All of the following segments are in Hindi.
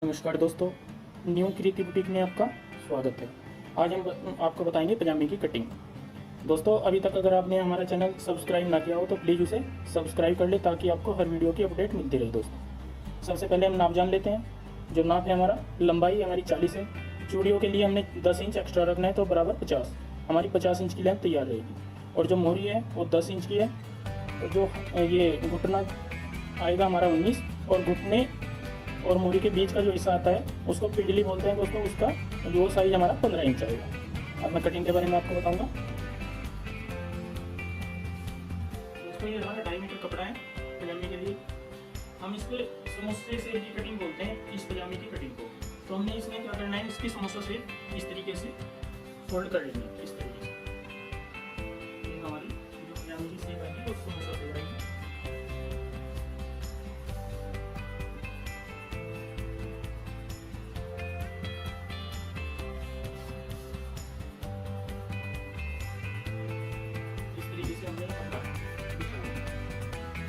नमस्कार दोस्तों, न्यू कृति बुटीक में आपका स्वागत है। आज हम आपको बताएंगे पजामे की कटिंग। दोस्तों, अभी तक अगर आपने हमारा चैनल सब्सक्राइब ना किया हो तो प्लीज़ उसे सब्सक्राइब कर ले ताकि आपको हर वीडियो की अपडेट मिलती रहे। दोस्तों, सबसे पहले हम नाप जान लेते हैं। जो नाप है हमारा, लंबाई हमारी 40 है। चूड़ियों के लिए हमने 10 इंच एक्स्ट्रा रखना है, तो बराबर 50, हमारी 50 इंच की लेंथ तैयार रहेगी। और जो मोहरी है वो 10 इंच की है। तो जो ये घुटना आएगा हमारा 19, और घुटने और मूरी के बीच का जो हिस्सा आता है उसको पिंडली बोलते हैं दोस्तों। उसका जो साइज हमारा 15 इंच आएगा। अब मैं कटिंग के बारे में आपको बताऊंगा। दोस्तों, ये हमारा 2.5 मीटर कपड़ा है पजामे के लिए। हम इसको समोसे से की कटिंग बोलते हैं, इस पजामे की कटिंग को। तो हमने इसमें क्या करना है, इसकी समोसा से इस तरीके से फोल्ड कर लेंगे, इस तरीके से। ये हमारी जो पजामे की शेप आएगी वो समोसा से आएगी।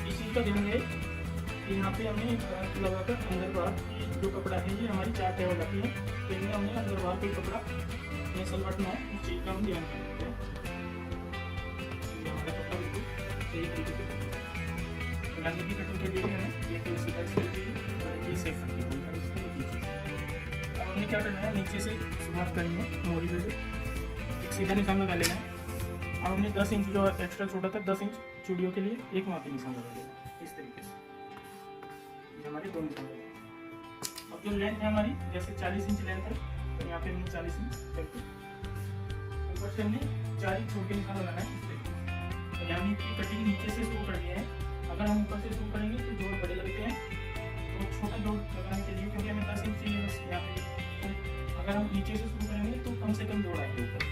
इस चीज़ का ध्यान है कि यहाँ पे हमने लगाकर अंदर बाहर जो कपड़ा है ये हमारी 4 टेबल जाती है। तो इनमें हमने अंदर बाहर कोई कपड़ा में सलवट ना हो, उस चीज़ का हम ध्यान रखते हैं। हमारा कपड़ा बिल्कुल सही तरीके से पजामे की कटिंग के लिए हमें एक सीधा ये सेफ रखनी है। अब हमने क्या करना है, नीचे से शुरुआत करनी है मोरी पे से एक सीधा निशान लगा लेना है। अब हमने 10 इंच जो एक्स्ट्रा छोटा था, 10 इंच चूड़ियों के लिए एक मापी निशान लगा देगा इस तरीके से। ये हमारे 2 निशान लगेगा। अब जो लेंथ है हमारी, जैसे 40 इंच लेंथ है, तो यहाँ पे हमने 40 इंच करके ऊपर से हमने 4 इंच छोटे निशान लगाना है इस तरीके से। तो यहाँ की कटिंग नीचे से शुरू करनी है। अगर हम ऊपर से शुरू करेंगे तो जोड़ बड़े लगते हैं, तो छोटा जोड़ लगाने के लिए, क्योंकि हमें 10 इंच चाहिए बस यहाँ पे, तो अगर हम नीचे से शुरू करेंगे तो कम से कम जोड़ आएंगे ऊपर।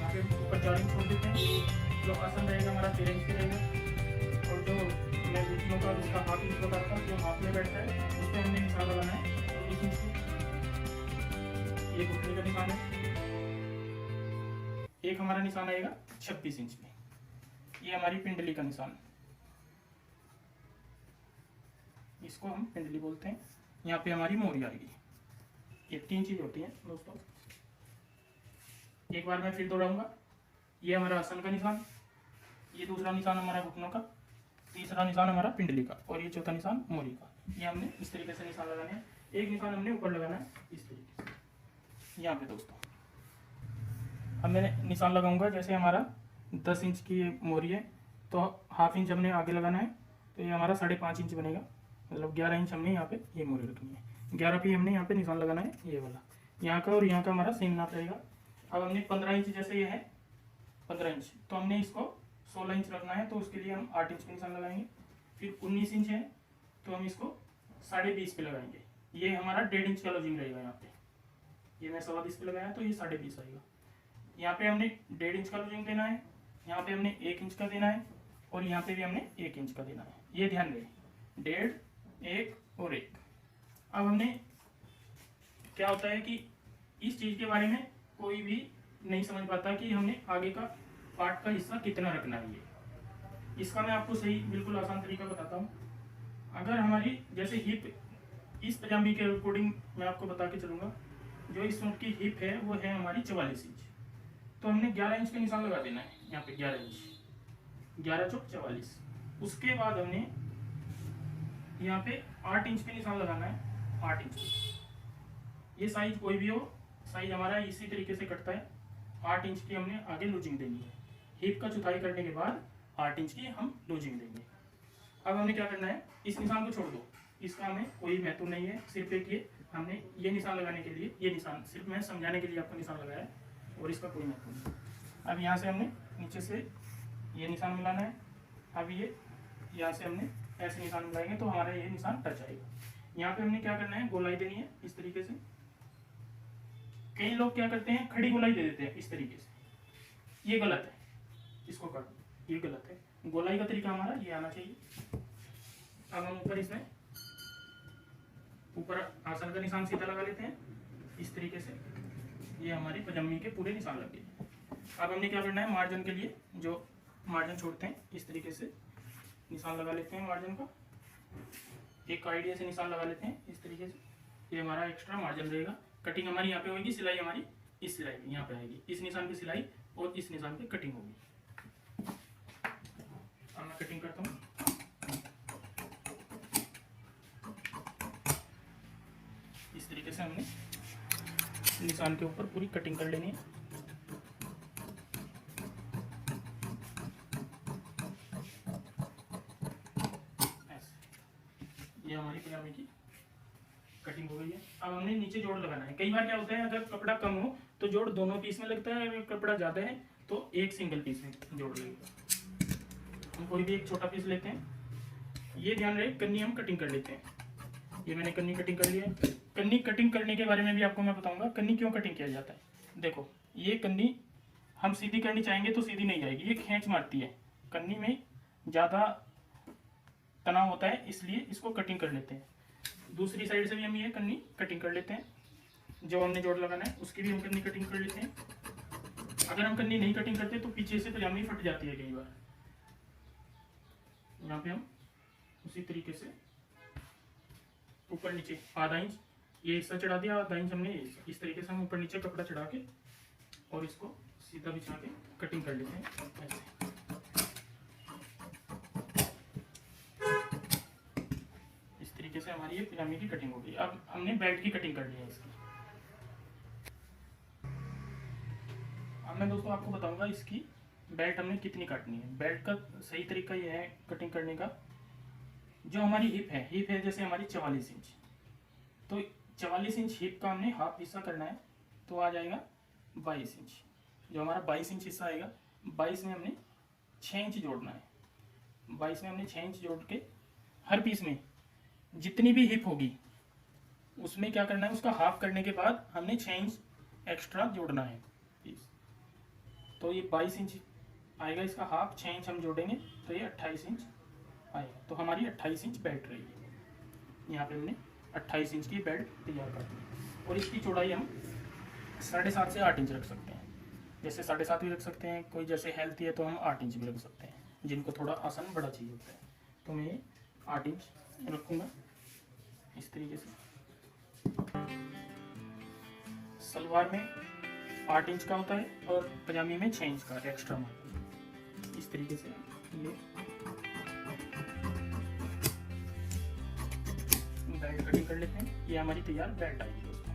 ऊपर 4 इंच छोड़ देते हैं। जो आसन रहेगा हमारा 13 इंच रहेगा। और जो मैं घुटनों का उसका हाफ इंच बता था, जो हाफ में बैठता है उस पर हमने निशान लगाना है 20 इंच की। ये घुटने का निशान है। एक हमारा निशान आएगा 26 इंच में, ये हमारी पिंडली का निशान, इसको हम पिंडली बोलते हैं। यहाँ पे हमारी मोरी आएगी। ये 3 चीज होती है दोस्तों। एक बार मैं फिर दोहराऊंगा। ये हमारा आसन का निशान, ये दूसरा निशान हमारा घुटनों का, तीसरा निशान हमारा पिंडली का, और ये चौथा निशान मोरी का। ये हमने इस तरीके से निशान लगाने हैं। एक निशान हमने ऊपर लगाना है इस तरीके से यहाँ पे दोस्तों। अब मैं निशान लगाऊंगा, जैसे हमारा 10 इंच की मोरी है तो हाफ इंच हमने आगे लगाना है, तो ये हमारा 5.5 इंच बनेगा। मतलब 11 इंच हमने यहाँ पे ये मोरी रखनी है। 11 पे हमने यहाँ पे निशान लगाना है, ये वाला यहाँ का, और यहाँ का हमारा सेम नाप रहेगा। अब हमने 15 इंच, जैसे ये है 15 इंच, तो हमने इसको 16 इंच रखना है, तो उसके लिए हम 8 इंच पे निशान लगाएंगे। फिर 19 इंच है तो हम इसको 20.5 पे लगाएंगे। ये हमारा 1.5 इंच का लूजिंग रहेगा यहाँ पे। ये मैं 20.25 पे लगाया तो ये 20.5 आएगा। यहाँ पे हमने 1.5 इंच का लूजिंग देना है, यहाँ पे हमने 1 इंच का देना है, और यहाँ पे भी हमने 1 इंच का देना है। ये ध्यान रहे, 1.5, 1 और 1। अब हमने क्या होता है कि इस चीज़ के बारे में कोई भी नहीं समझ पाता कि हमने आगे का पार्ट का हिस्सा कितना रखना है। ये इसका मैं आपको सही बिल्कुल आसान तरीका बताता हूँ। अगर हमारी जैसे हिप, इस पजामे के अकॉर्डिंग मैं आपको बता के चलूँगा, जो इस सूट की हिप है वो है हमारी 44 इंच, तो हमने 11 इंच का निशान लगा देना है यहाँ पे। 11 इंच, 11 चौक 44। उसके बाद हमने यहाँ पे 8 इंच पे निशान लगाना है, 8 इंच। ये साइज कोई भी हो, साइज हमारा इसी तरीके से कटता है। 8 इंच की हमने आगे लूजिंग देनी है। हिप का चौथाई करने के बाद 8 इंच की हम लूजिंग देंगे। अब हमने क्या करना है, इस निशान को छोड़ दो, इसका हमें कोई महत्व नहीं है। सिर्फ एक ये हमने ये निशान लगाने के लिए, ये निशान सिर्फ मैं समझाने के लिए आपको निशान लगाया है, और इसका कोई महत्व नहीं। अब यहाँ से हमने नीचे से ये निशान मिलाना है। अब ये यहाँ से हमने ऐसे निशान मिलाएंगे तो हमारा ये निशान टच आएगा। यहाँ पे हमने क्या करना है, गोलाई देनी है इस तरीके से। कई लोग क्या करते हैं, खड़ी गोलाई दे देते हैं इस तरीके से, ये गलत है, इसको कर दो, ये गलत है। गोलाई का तरीका हमारा ये आना चाहिए। अब हम ऊपर इसमें ऊपर आसन का निशान सीधा लगा लेते हैं इस तरीके से। ये हमारी पजामे के पूरे निशान लग गए। अब हमने क्या करना है, मार्जिन के लिए जो मार्जिन छोड़ते हैं इस तरीके से निशान लगा लेते हैं मार्जिन का। एक आइडिया से निशान लगा लेते हैं इस तरीके से, ये हमारा एक्स्ट्रा मार्जिन रहेगा। कटिंग हमारी यहाँ पे होगी, सिलाई हमारी इस सिलाई पे यहाँ पे आएगी, इस निशान की सिलाई और इस निशान की कटिंग होगी। अब मैं कटिंग करता हूँ। इस तरीके से हमने निशान के ऊपर पूरी कटिंग कर लेनी है। ये हमारी पजामे की कटिंग हो गई है। अब हमने नीचे जोड़ लगाना है। कई बार क्या होता है, अगर कपड़ा कम हो तो जोड़ दोनों पीस में लगता है, अगर कपड़ा ज़्यादा है तो एक सिंगल पीस में जोड़ लगेगा। हम कोई भी एक छोटा पीस लेते हैं। ये ध्यान रहे, कन्नी हम कटिंग कर लेते हैं। ये मैंने कन्नी कटिंग कर लिया है। कन्नी कटिंग करने के बारे में भी आपको मैं बताऊंगा, कन्नी क्यों कटिंग किया जाता है। देखो, ये कन्नी हम सीधी करनी चाहेंगे तो सीधी नहीं जाएगी, ये खींच मारती है। कन्नी में ज़्यादा तनाव होता है, इसलिए इसको कटिंग कर लेते हैं। दूसरी साइड से भी हम ये कन्नी कटिंग कर लेते हैं। जो हमने जोड़ लगाना है उसकी भी हम कन्नी कटिंग कर लेते हैं। अगर हम कन्नी नहीं कटिंग करते तो पीछे से पजामी फट जाती है कई बार। यहाँ पे हम उसी तरीके से ऊपर नीचे आधा इंच ये हिस्सा चढ़ा दिया, आधा इंच हमने इस तरीके से हम ऊपर नीचे कपड़ा चढ़ा के और इसको सीधा बिछा के कटिंग कर लेते हैं ऐसे। इस तरीके से हमारी ये पजामे की कटिंग हो गई। अब हमने बेल्ट की कटिंग कर ली है इसकी। अब मैं दोस्तों आपको बताऊंगा इसकी बेल्ट हमने कितनी काटनी है। बेल्ट का सही तरीका ये है कटिंग करने का, जो हमारी हिप है जैसे हमारी 44 इंच, तो 44 इंच हिप का हमने हाफ हिस्सा करना है, तो आ जाएगा 22 इंच। जो हमारा 22 इंच हिस्सा आएगा, 22 में हमने 6 इंच जोड़ना है। 22 में हमने 6 इंच जोड़ के हर पीस में जितनी भी हिप होगी उसमें क्या करना है, उसका हाफ करने के बाद हमने 6 इंच एक्स्ट्रा जोड़ना है पीस। तो ये 22 इंच आएगा, इसका हाफ 6 इंच हम जोड़ेंगे तो ये 28 इंच आएगा। तो हमारी 28 इंच बेल्ट रहेगी। यहाँ पे हमने 28 इंच की बेल्ट तैयार कर दी। और इसकी चौड़ाई हम 7.5 से 8 इंच रख सकते हैं। जैसे 7.5 भी रख सकते हैं, कोई जैसे हेल्थी है तो हम 8 इंच भी रख सकते हैं, जिनको थोड़ा आसान बड़ा चाहिए होता है। तो मैं 8 इंच रखूँगा इस तरीके से। सलवार में 8 इंच का होता है और पजामे में 6 इंच का एक्स्ट्रा मार्क। इस तरीके से ये बेल्ट कटिंग कर लेते हैं। ये हमारी तैयार बेल्ट आएगी दोस्तों।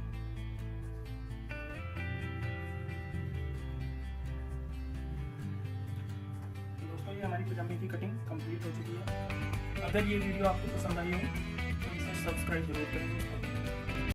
दोस्तों ये हमारी पजामे की कटिंग कंप्लीट हो चुकी है। अगर ये वीडियो आपको पसंद आई हो तो इसे सब्सक्राइब जरूर करें।